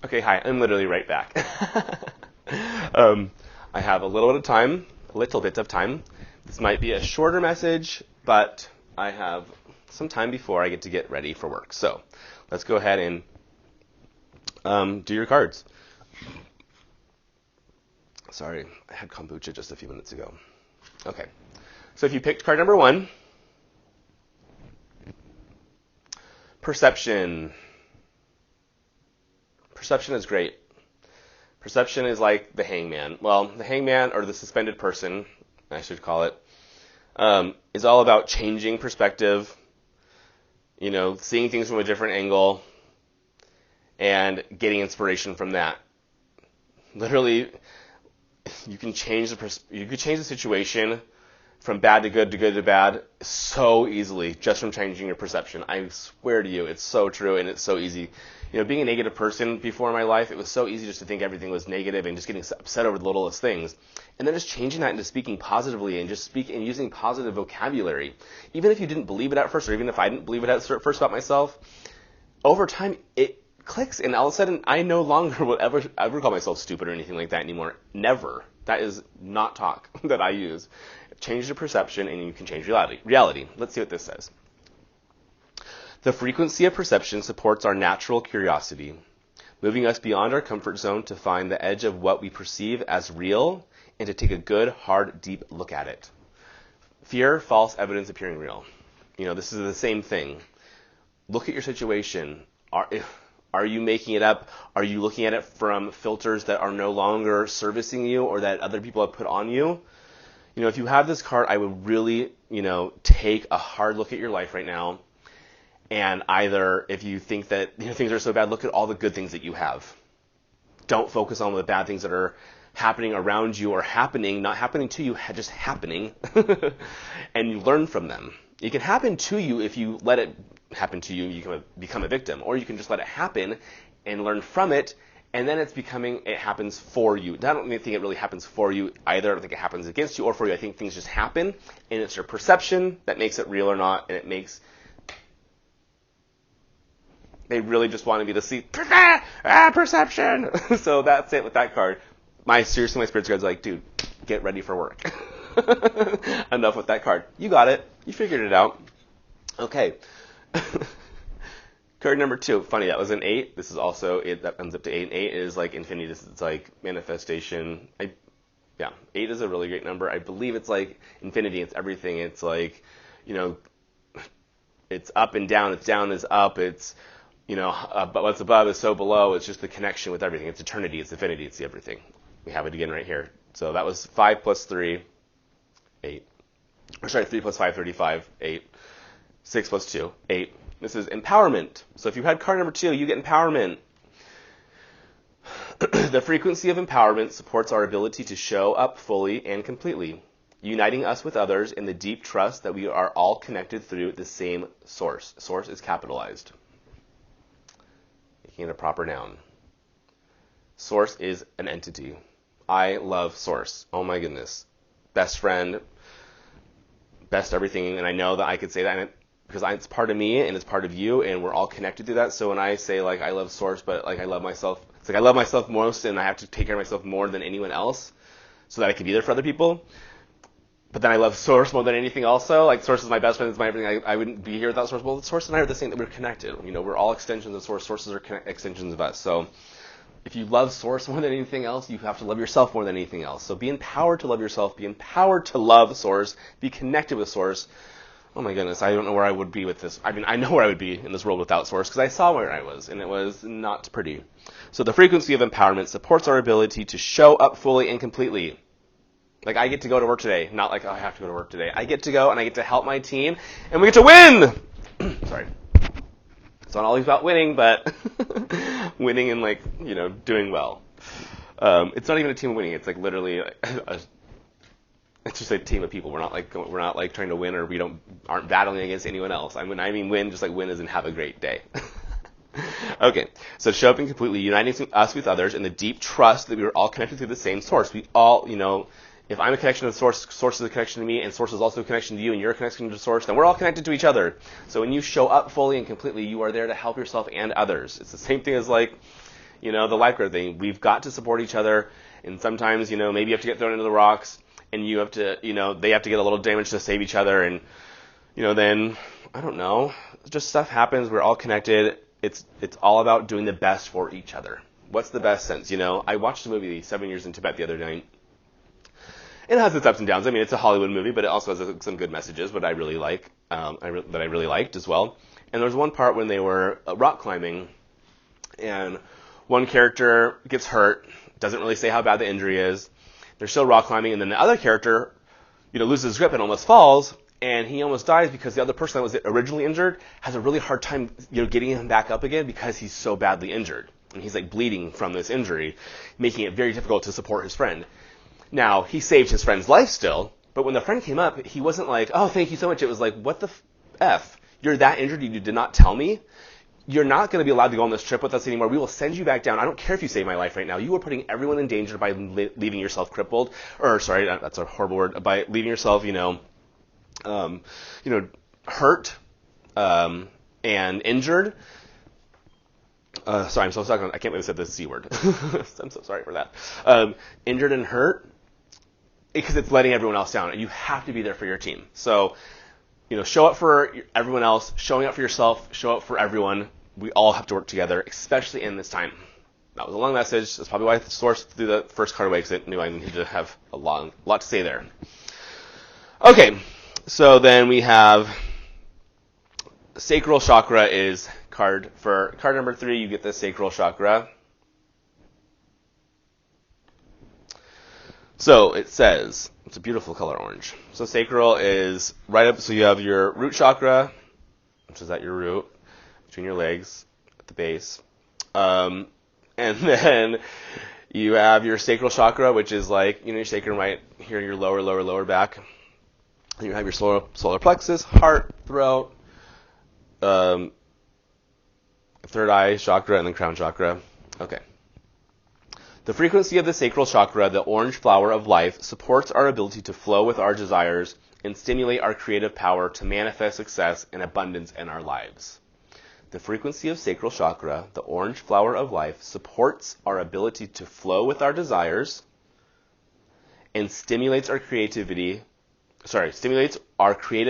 Okay, hi, I'm literally right back. I have a little bit of time. This might be a shorter message, but I have some time before I get to get ready for work. So let's go ahead and do your cards. Sorry, I had kombucha just a few minutes ago. Okay, so if you picked card number 1, perception. Perception is great. Perception is like the hangman. Well, the hangman, or the suspended person, I should call it, is all about changing perspective, seeing things from a different angle, and getting inspiration from that. Literally, you can change the situation from bad to good to bad so easily just from changing your perception. I swear to you, it's so true and it's so easy. Being a negative person before in my life, it was so easy just to think everything was negative and just getting upset over the littlest things. And then just changing that into speaking positively and using positive vocabulary. Even if you didn't believe it at first, or even if I didn't believe it at first about myself, over time it clicks, and all of a sudden I no longer will ever call myself stupid or anything like that anymore. Never. That is not talk that I use. Change the perception and you can change reality. Let's see what this says. The frequency of perception supports our natural curiosity, moving us beyond our comfort zone to find the edge of what we perceive as real and to take a good, hard, deep look at it. Fear, false evidence appearing real. This is the same thing. Look at your situation. Are you making it up? Are you looking at it from filters that are no longer servicing you or that other people have put on you? If you have this card, I would really, take a hard look at your life right now. And either, if you think that things are so bad, look at all the good things that you have. Don't focus on the bad things that are happening around you or not happening to you, just happening. And you learn from them. It can happen to you if you let it happen to you, you can become a victim. Or you can just let it happen and learn from it, and then it happens for you. I don't think it really happens for you either. I don't think it happens against you or for you. I think things just happen, and it's your perception that makes it real or not, and they really just wanted me to see perception. So that's it with that card. My spirit guide's like, dude, get ready for work. Enough with that card. You got it. You figured it out. Okay. Card number 2. Funny, that was an 8. This is also it. That comes up to 8. And 8 is like infinity. It's like manifestation. 8 is a really great number. I believe it's like infinity. It's everything. It's like, it's up and down. It's down is up. It's but what's above is so below. It's just the connection with everything. It's eternity. It's infinity. It's everything. We have it again right here. So that was 5 plus 3, 8. 3 plus 5, 35, 8. 6 plus 2, 8. This is empowerment. So if you had card number 2, you get empowerment. The frequency of empowerment supports our ability to show up fully and completely, uniting us with others in the deep trust that we are all connected through the same source. Source is capitalized, making it a proper noun. Source is an entity. I love Source. Oh my goodness. Best friend, best everything, and I know that I could say that because it's part of me and it's part of you, and we're all connected through that. So when I say I love Source, but I love myself, it's like I love myself most, and I have to take care of myself more than anyone else, so that I can be there for other people. But then I love Source more than anything. Also, Source is my best friend, it's my everything. I wouldn't be here without Source. Well, Source and I are the same, that we're connected. We're all extensions of Source. Sources are extensions of us. So if you love Source more than anything else, you have to love yourself more than anything else. So be empowered to love yourself. Be empowered to love Source. Be connected with Source. Oh my goodness, I don't know where I would be with this. I know where I would be in this world without Source because I saw where I was, and it was not pretty. So the frequency of empowerment supports our ability to show up fully and completely. I get to go to work today, not I have to go to work today. I get to go and I get to help my team, and we get to win! Sorry. It's not always about winning, but winning and doing well. It's not even a team of winning. It's literally it's just a team of people. We're not trying to win, or aren't battling against anyone else. I mean win, just win as in have a great day. Okay, so show up and completely uniting us with others in the deep trust that we are all connected through the same source. We all, if I'm a connection to the source, source is a connection to me, and source is also a connection to you, and you're a connection to the source, then we're all connected to each other. So when you show up fully and completely, you are there to help yourself and others. It's the same thing as You know, the lifeguard thing. We've got to support each other. And sometimes, you know, maybe you have to get thrown into the rocks and you have to, you know, they have to get a little damage to save each other. And, you know, then, I don't know, just stuff happens. We're all connected. It's all about doing the best for each other. What's the best sense? You know, I watched the movie 7 Years in Tibet the other night. It has its ups and downs. I mean, it's a Hollywood movie, but it also has some good messages, what I really like, that I really liked as well. And there was one part when they were rock climbing, and one character gets hurt, doesn't really say how bad the injury is. They're still rock climbing, and then the other character, you know, loses his grip and almost falls, and he almost dies because the other person that was originally injured has a really hard time, you know, getting him back up again because he's so badly injured. And he's like bleeding from this injury, making it very difficult to support his friend. Now, he saved his friend's life still, but when the friend came up, he wasn't like, oh, thank you so much. It was like, what the F? You're that injured, you did not tell me? You're not going to be allowed to go on this trip with us anymore. We will send you back down. I don't care if you save my life right now. You are putting everyone in danger by leaving yourself crippled, or sorry, that's a horrible word, by leaving yourself, hurt and injured. Sorry, I'm so stuck on, I can't believe I said the C word. I'm so sorry for that. Injured and hurt, because it's letting everyone else down, and you have to be there for your team. So, you know, show up for everyone else, showing up for yourself, show up for everyone. We all have to work together, especially in this time. That was a long message. That's probably why I sourced through the first card away, because I knew I needed to have a lot to say there. Okay, so then we have Sacral Chakra is card number 3. You get the Sacral Chakra. So it says, it's a beautiful color orange. So sacral is right up, so you have your root chakra, which is at your root, between your legs, at the base. And then you have your sacral chakra, which is like, you know, your sacrum right here in your lower back. And you have your solar plexus, heart, throat, third eye chakra, and then crown chakra. Okay. The frequency of the sacral chakra, the orange flower of life, supports our ability to flow with our desires and stimulate our creative power to manifest success and abundance in our lives. The frequency of sacral chakra, the orange flower of life, supports our ability to flow with our desires and stimulates our creative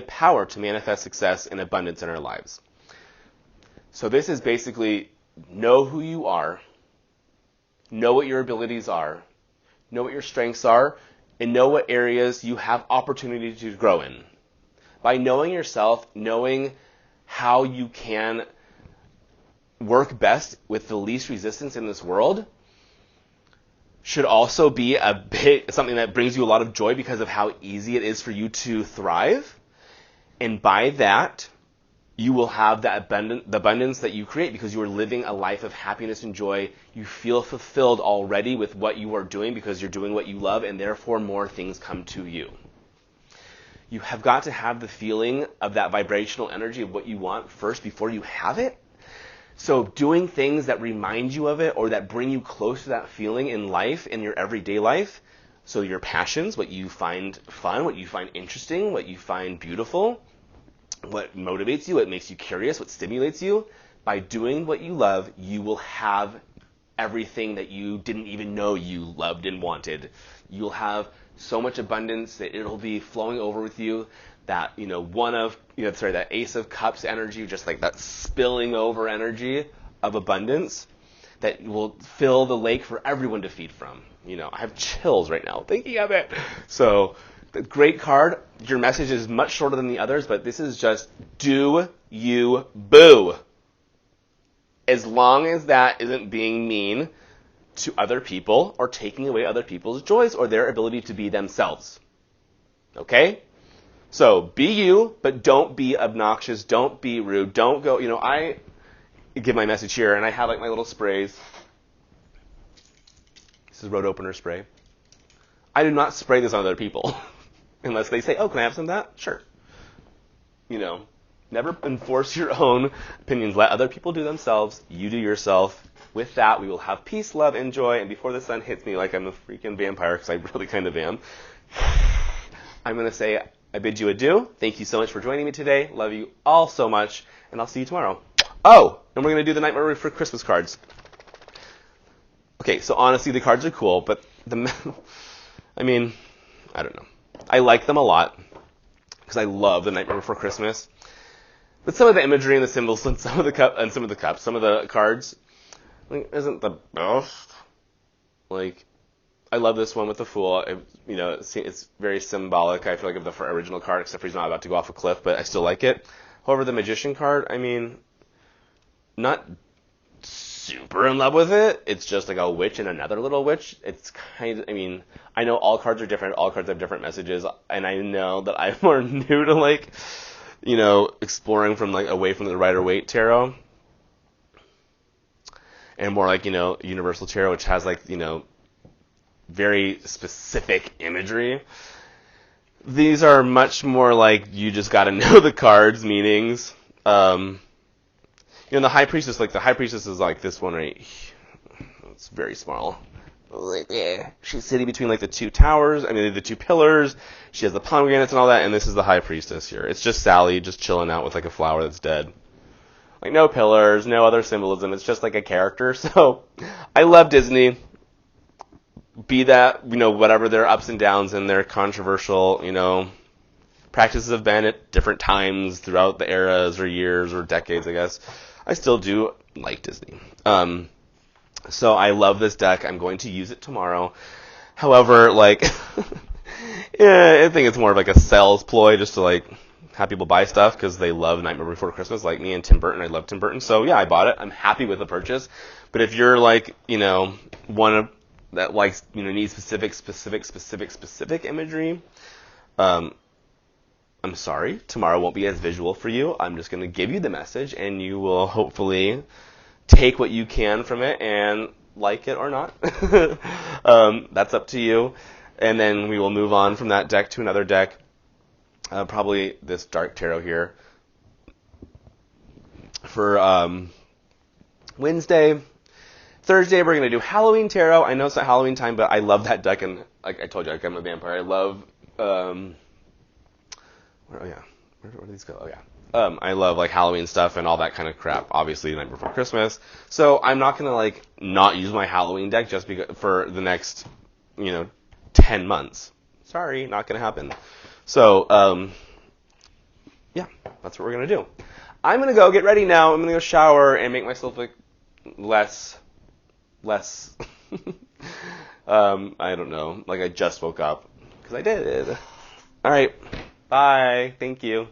power to manifest success and abundance in our lives. So this is basically, know who you are, know what your abilities are, know what your strengths are, and know what areas you have opportunity to grow in. By knowing yourself, knowing how you can work best with the least resistance in this world should also be something that brings you a lot of joy because of how easy it is for you to thrive. And by that, you will have the abundance that you create because you are living a life of happiness and joy. You feel fulfilled already with what you are doing because you're doing what you love, and therefore more things come to you. You have got to have the feeling of that vibrational energy of what you want first before you have it. So doing things that remind you of it or that bring you close to that feeling in life, in your everyday life, so your passions, what you find fun, what you find interesting, what you find beautiful, what motivates you, what makes you curious, what stimulates you. By doing what you love, you will have everything that you didn't even know you loved and wanted. You'll have so much abundance that it'll be flowing over with you. That, that Ace of Cups energy, just like that spilling over energy of abundance that will fill the lake for everyone to feed from. You know, I have chills right now thinking of it. So, the great card. Your message is much shorter than the others, but this is just do you boo. As long as that isn't being mean to other people or taking away other people's joys or their ability to be themselves. Okay? So be you, but don't be obnoxious. Don't be rude. Don't go, I give my message here, and I have like my little sprays. This is road opener spray. I do not spray this on other people. Unless they say, oh, can I have some of that? Sure. Never enforce your own opinions. Let other people do themselves. You do yourself. With that, we will have peace, love, and joy. And before the sun hits me like I'm a freaking vampire, because I really kind of am, I'm going to say, I bid you adieu. Thank you so much for joining me today. Love you all so much, and I'll see you tomorrow. Oh, and we're going to do the Nightmare for Christmas cards. Okay, so honestly, the cards are cool, but I mean, I don't know. I like them a lot because I love The Nightmare Before Christmas. But some of the imagery and the symbols and some of the cards, like, isn't the best. Like, I love this one with the Fool. It's very symbolic, I feel like, of the original card, except for he's not about to go off a cliff, but I still like it. However, the Magician card, I mean, not super in love with it. It's just like a witch and another little witch. It's kind of, I mean, I know all cards are different. All cards have different messages, and I know that I'm more new to, like, exploring from, like, away from the Rider-Waite tarot, and more like, Universal Tarot, which has, like, very specific imagery. These are much more like you just got to know the cards' meanings. The High Priestess, is like this one right here. It's very small. She's sitting between, like, the two towers, the two pillars. She has the pomegranates and all that, and this is the High Priestess here. It's just Sally just chilling out with, like, a flower that's dead. Like, no pillars, no other symbolism. It's just like a character. So, I love Disney. Be that, whatever their ups and downs and their controversial, practices have been at different times throughout the eras or years or decades, I guess. I still do like Disney. So I love this deck. I'm going to use it tomorrow. However, like, I think it's more of like a sales ploy just to, like, have people buy stuff because they love Nightmare Before Christmas, like me and Tim Burton. I love Tim Burton. So yeah, I bought it. I'm happy with the purchase. But if you're, like, one of that likes, needs specific imagery, I'm sorry, tomorrow won't be as visual for you. I'm just going to give you the message, and you will hopefully take what you can from it and like it or not. That's up to you. And then we will move on from that deck to another deck, probably this Dark Tarot here, for Wednesday. Thursday, we're going to do Halloween Tarot. I know it's not Halloween time, but I love that deck, and like I told you, I'm a vampire. I love... where do these go? Oh, yeah. I love, like, Halloween stuff and all that kind of crap, obviously, the night before Christmas. So I'm not going to, like, not use my Halloween deck just because for the next, 10 months. Sorry, not going to happen. So, yeah, that's what we're going to do. I'm going to go get ready now. I'm going to go shower and make myself, like, less, I don't know, like I just woke up, because I did. All right, bye, thank you.